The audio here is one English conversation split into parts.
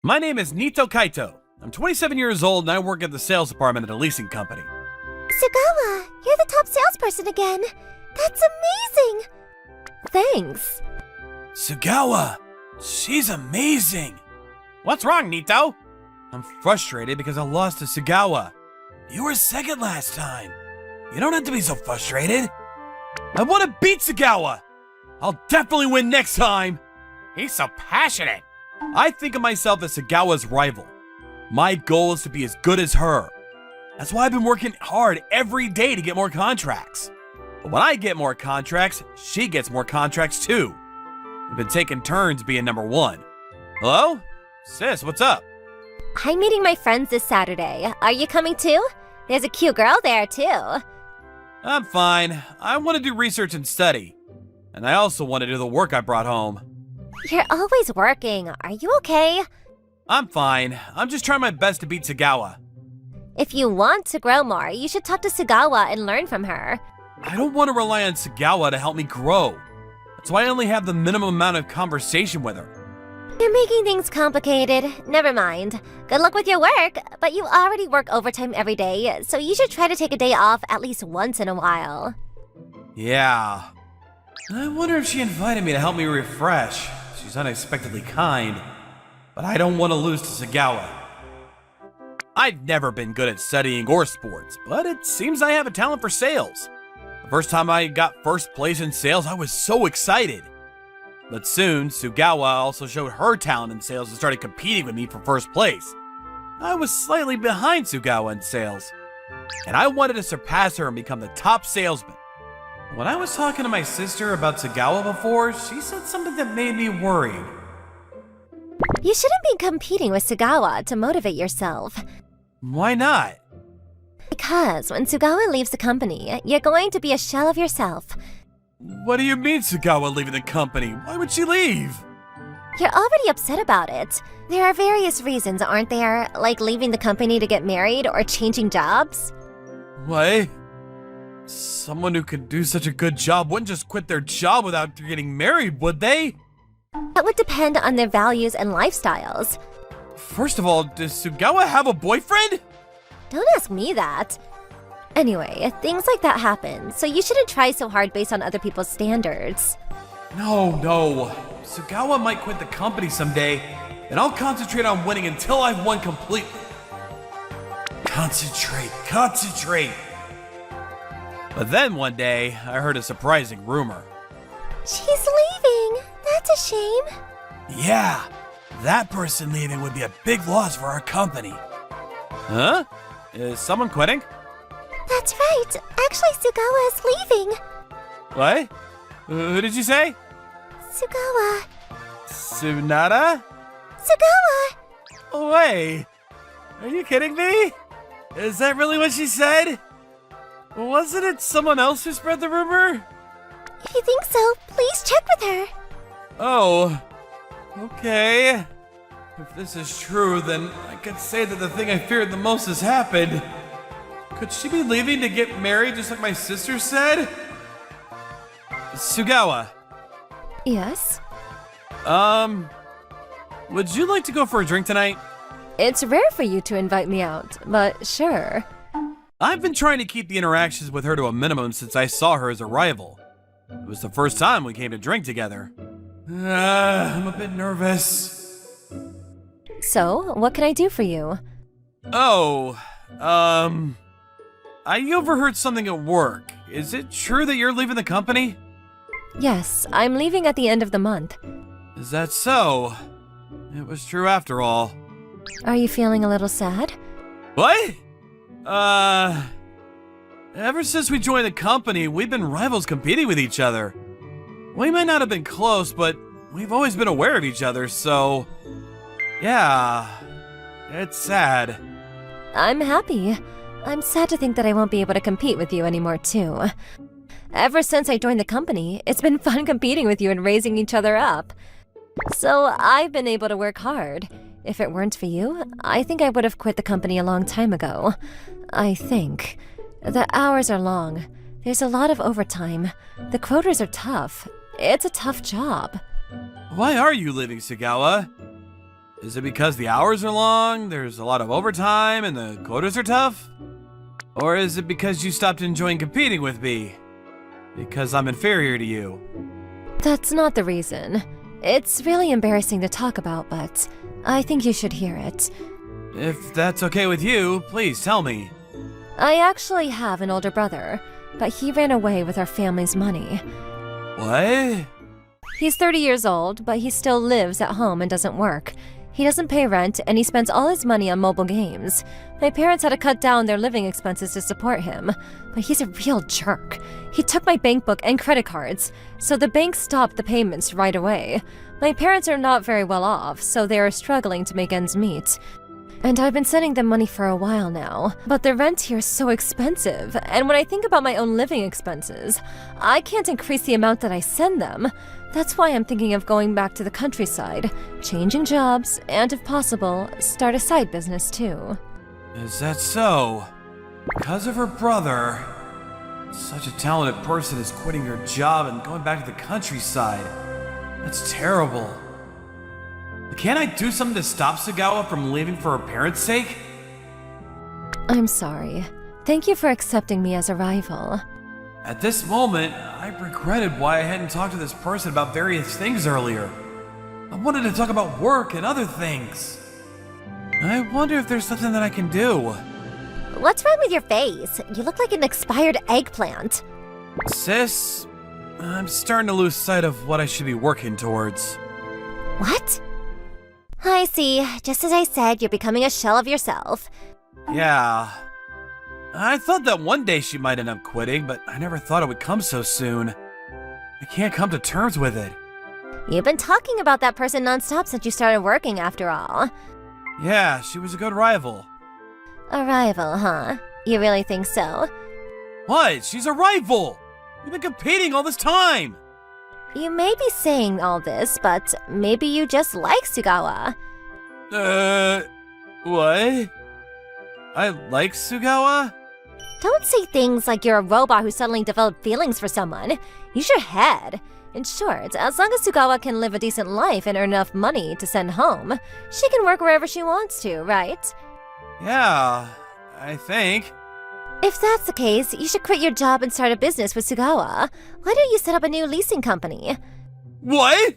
My name is Nito Kaito. I'm 27 years old and I work at the sales department at a leasing company. Sugawa, you're the top salesperson again. That's amazing! Thanks. Sugawa, she's amazing. What's wrong, Nito? I'm frustrated because I lost to Sugawa. You were second last time. You don't have to be so frustrated. I want to beat Sugawa. I'll definitely win next time. He's so passionate. I think of myself as Sugawa's rival. My goal is to be as good as her. That's why I've been working hard every day to get more contracts. But when I get more contracts, she gets more contracts too. We've been taking turns being number one. Hello? Sis, what's up? I'm meeting my friends this Saturday. Are you coming too? There's a cute girl there too. I'm fine. I want to do research and study. And I also want to do the work I brought home. You're always working. Are you okay? I'm fine. I'm just trying my best to beat Sugawa. If you want to grow more, you should talk to Sugawa and learn from her. I don't want to rely on Sugawa to help me grow. That's why I only have the minimum amount of conversation with her. You're making things complicated. Never mind. Good luck with your work, but you already work overtime every day, so you should try to take a day off at least once in a while. Yeah. I wonder if she invited me to help me refresh. She's unexpectedly kind, but I don't want to lose to Sugawa. I've never been good at studying or sports, but it seems I have a talent for sales. The first time I got first place in sales, I was so excited. But soon, Sugawa also showed her talent in sales and started competing with me for first place. I was slightly behind Sugawa in sales, and I wanted to surpass her and become the top salesman. When I was talking to my sister about Sugawa before, she said something that made me worried. You shouldn't be competing with Sugawa to motivate yourself. Why not? Because when Sugawa leaves the company, you're going to be a shell of yourself. What do you mean Sugawa leaving the company? Why would she leave? You're already upset about it. There are various reasons, aren't there? Like leaving the company to get married or changing jobs? What? Someone who could do such a good job wouldn't just quit their job without getting married, would they? That would depend on their values and lifestyles. First of all, does Sugawa have a boyfriend? Don't ask me that. Anyway, things like that happen, so you shouldn't try so hard based on other people's standards. No. Sugawa might quit the company someday, and I'll concentrate on winning until I've won completely. Concentrate. But then one day, I heard a surprising rumor. She's leaving. That's a shame. Yeah, that person leaving would be a big loss for our company. Huh? Is someone quitting? That's right. Actually, Sugawa is leaving. What? Who did you say? Sugawa. Tsunada? Sugawa! Oh, wait. Are you kidding me? Is that really what she said? Wasn't it someone else who spread the rumor? If you think so, please check with her. Oh, okay. If this is true, then I could say that the thing I feared the most has happened. Could she be leaving to get married just like my sister said? Sugawa. Yes? Would you like to go for a drink tonight? It's rare for you to invite me out, but sure. I've been trying to keep the interactions with her to a minimum since I saw her as a rival. It was the first time we came to drink together. I'm a bit nervous. So, what can I do for you? Oh, I overheard something at work. Is it true that you're leaving the company? Yes, I'm leaving at the end of the month. Is that so? It was true after all. Are you feeling a little sad? What? Ever since we joined the company, we've been rivals competing with each other. We might not have been close, but we've always been aware of each other, so... Yeah, it's sad. I'm happy. I'm sad to think that I won't be able to compete with you anymore, too. Ever since I joined the company, it's been fun competing with you and raising each other up. So I've been able to work hard. If it weren't for you, I think I would have quit the company a long time ago. I think. The hours are long. There's a lot of overtime. The quotas are tough. It's a tough job. Why are you leaving, Sugawa? Is it because the hours are long, there's a lot of overtime, and the quotas are tough? Or is it because you stopped enjoying competing with me? Because I'm inferior to you? That's not the reason. It's really embarrassing to talk about, but I think you should hear it. If that's okay with you, please tell me. I actually have an older brother, but he ran away with our family's money. What? He's 30 years old, but he still lives at home and doesn't work. He doesn't pay rent, and he spends all his money on mobile games. My parents had to cut down their living expenses to support him, but he's a real jerk. He took my bank book and credit cards, so the bank stopped the payments right away. My parents are not very well off, so they are struggling to make ends meet. And I've been sending them money for a while now, but the rent here is so expensive, and when I think about my own living expenses, I can't increase the amount that I send them. That's why I'm thinking of going back to the countryside, changing jobs, and if possible, start a side business too. Is that so? Because of her brother, such a talented person is quitting her job and going back to the countryside. That's terrible. Can't I do something to stop Sugawa from leaving for her parents' sake? I'm sorry. Thank you for accepting me as a rival. At this moment, I regretted why I hadn't talked to this person about various things earlier. I wanted to talk about work and other things. I wonder if there's something that I can do. What's wrong with your face? You look like an expired eggplant. Sis, I'm starting to lose sight of what I should be working towards. What? I see. Just as I said, you're becoming a shell of yourself. Yeah. I thought that one day she might end up quitting, but I never thought it would come so soon. I can't come to terms with it. You've been talking about that person nonstop since you started working, after all. Yeah, she was a good rival. A rival, huh? You really think so? What? She's a rival! We've been competing all this time! You may be saying all this, but maybe you just like Sugawa. What? I like Sugawa? Don't say things like you're a robot who suddenly developed feelings for someone. Use your head. In short, as long as Sugawa can live a decent life and earn enough money to send home, she can work wherever she wants to, right? Yeah, I think. If that's the case, you should quit your job and start a business with Sugawa. Why don't you set up a new leasing company? What?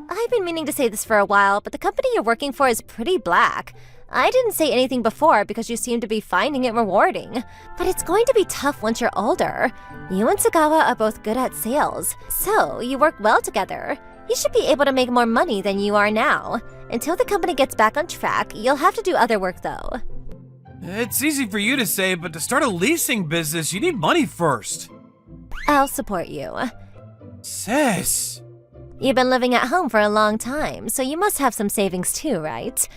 I've been meaning to say this for a while, but the company you're working for is pretty black. I didn't say anything before because you seem to be finding it rewarding. But it's going to be tough once you're older. You and Sugawa are both good at sales, so you work well together. You should be able to make more money than you are now. Until the company gets back on track, you'll have to do other work though. It's easy for you to say, but to start a leasing business, you need money first. I'll support you. Sis. You've been living at home for a long time, so you must have some savings too, right?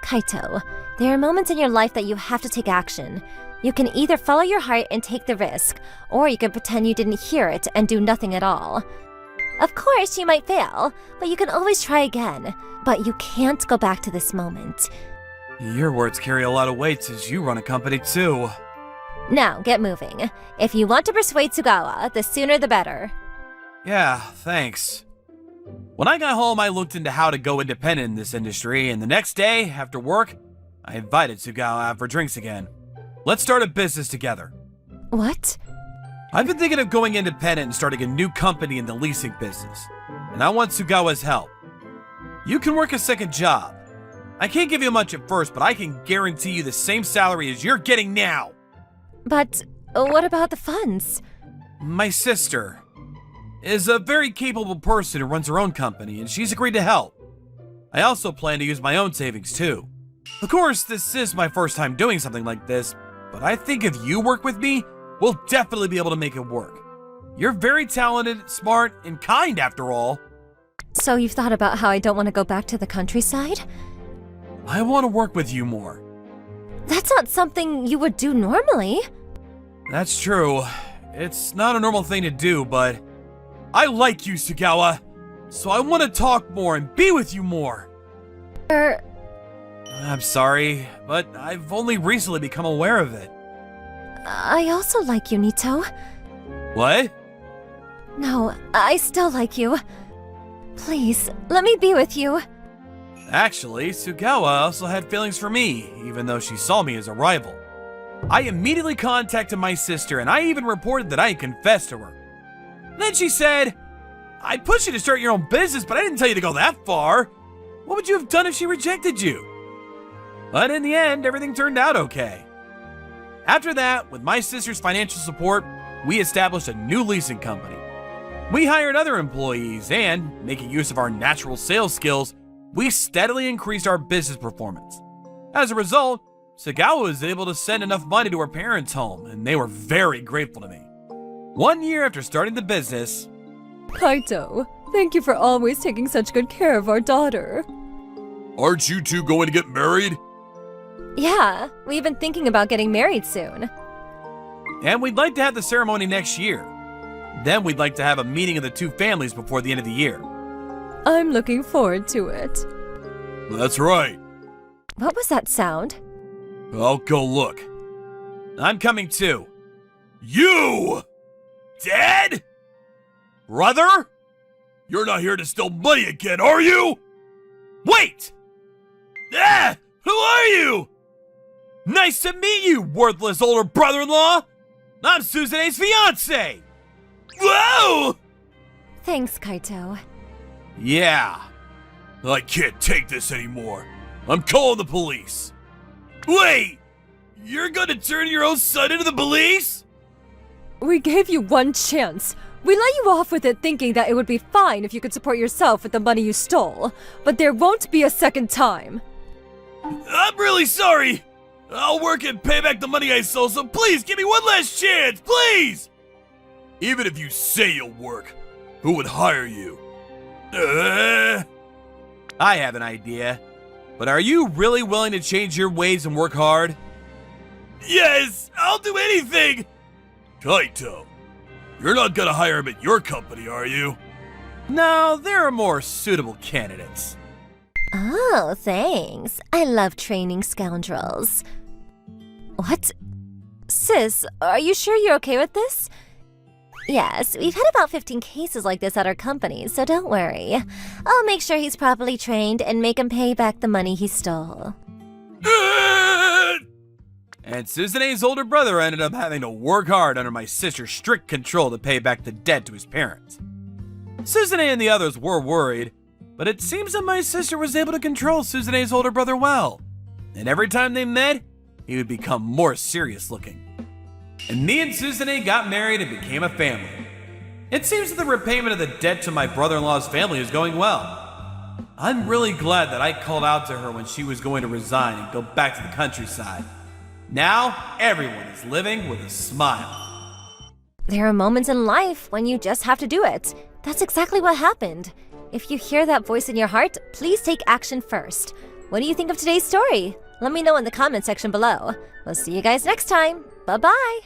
Kaito, there are moments in your life that you have to take action. You can either follow your heart and take the risk, or you can pretend you didn't hear it and do nothing at all. Of course, you might fail, but you can always try again. But you can't go back to this moment. Your words carry a lot of weight as you run a company too. Now, get moving. If you want to persuade Sugawa, the sooner the better. Yeah, thanks. When I got home, I looked into how to go independent in this industry, and the next day, after work, I invited Sugawa out for drinks again. Let's start a business together. What? I've been thinking of going independent and starting a new company in the leasing business, and I want Sugawa's help. You can work a second job. I can't give you much at first, but I can guarantee you the same salary as you're getting now. But what about the funds? My sister is a very capable person who runs her own company, and she's agreed to help. I also plan to use my own savings too. Of course, this is my first time doing something like this, but I think if you work with me, we'll definitely be able to make it work. You're very talented, smart, and kind after all. So you've thought about how I don't want to go back to the countryside? I want to work with you more. That's not something you would do normally. That's true. It's not a normal thing to do, but I like you, Sugawa. So I want to talk more and be with you more. I'm sorry, but I've only recently become aware of it. I also like you, Nito. What? No, I still like you. Please, let me be with you. Actually, Sugawa also had feelings for me, even though she saw me as a rival. I immediately contacted my sister, and I even reported that I had confessed to her. Then she said, "I'd push you to start your own business, but I didn't tell you to go that far. What would you have done if she rejected you?" But in the end, everything turned out okay. After that, with my sister's financial support, we established a new leasing company. We hired other employees, and, making use of our natural sales skills, we steadily increased our business performance. As a result, Sugawa was able to send enough money to her parents' home, and they were very grateful to me. 1 year after starting the business, Kaito, thank you for always taking such good care of our daughter. "Aren't you two going to get married?" Yeah, we've been thinking about getting married soon. "And we'd like to have the ceremony next year. Then we'd like to have a meeting of the two families before the end of the year." I'm looking forward to it. "That's right. What was that sound? I'll go look." "I'm coming too." "You! Dad? Brother? You're not here to steal money again, are you? Wait! Ah! Who are you? Nice to meet you, worthless older brother-in-law! I'm Suzune's fiancé! Whoa! Thanks, Kaito. Yeah. I can't take this anymore. I'm calling the police. Wait! You're gonna turn your own son into the police? We gave you one chance. We let you off with it thinking that it would be fine if you could support yourself with the money you stole. But there won't be a second time. I'm really sorry. I'll work and pay back the money I stole, so please give me one last chance, please! Even if you say you'll work, who would hire you? I have an idea. But are you really willing to change your ways and work hard? Yes, I'll do anything! Kaito, you're not gonna hire him at your company, are you? No, there are more suitable candidates. Oh, thanks. I love training scoundrels. What? Sis, are you sure you're okay with this? Yes, we've had about 15 cases like this at our company, so don't worry. I'll make sure he's properly trained and make him pay back the money he stole. And Suzune's older brother ended up having to work hard under my sister's strict control to pay back the debt to his parents. Suzune and the others were worried, but it seems that my sister was able to control Suzune's older brother well. And every time they met, he would become more serious looking. And me and Suzune got married and became a family. It seems that the repayment of the debt to my brother-in-law's family is going well. I'm really glad that I called out to her when she was going to resign and go back to the countryside. Now, everyone is living with a smile. There are moments in life when you just have to do it. That's exactly what happened. If you hear that voice in your heart, please take action first. What do you think of today's story? Let me know in the comment section below. We'll see you guys next time. Bye-bye!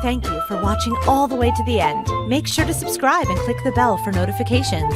Thank you for watching all the way to the end. Make sure to subscribe and click the bell for notifications.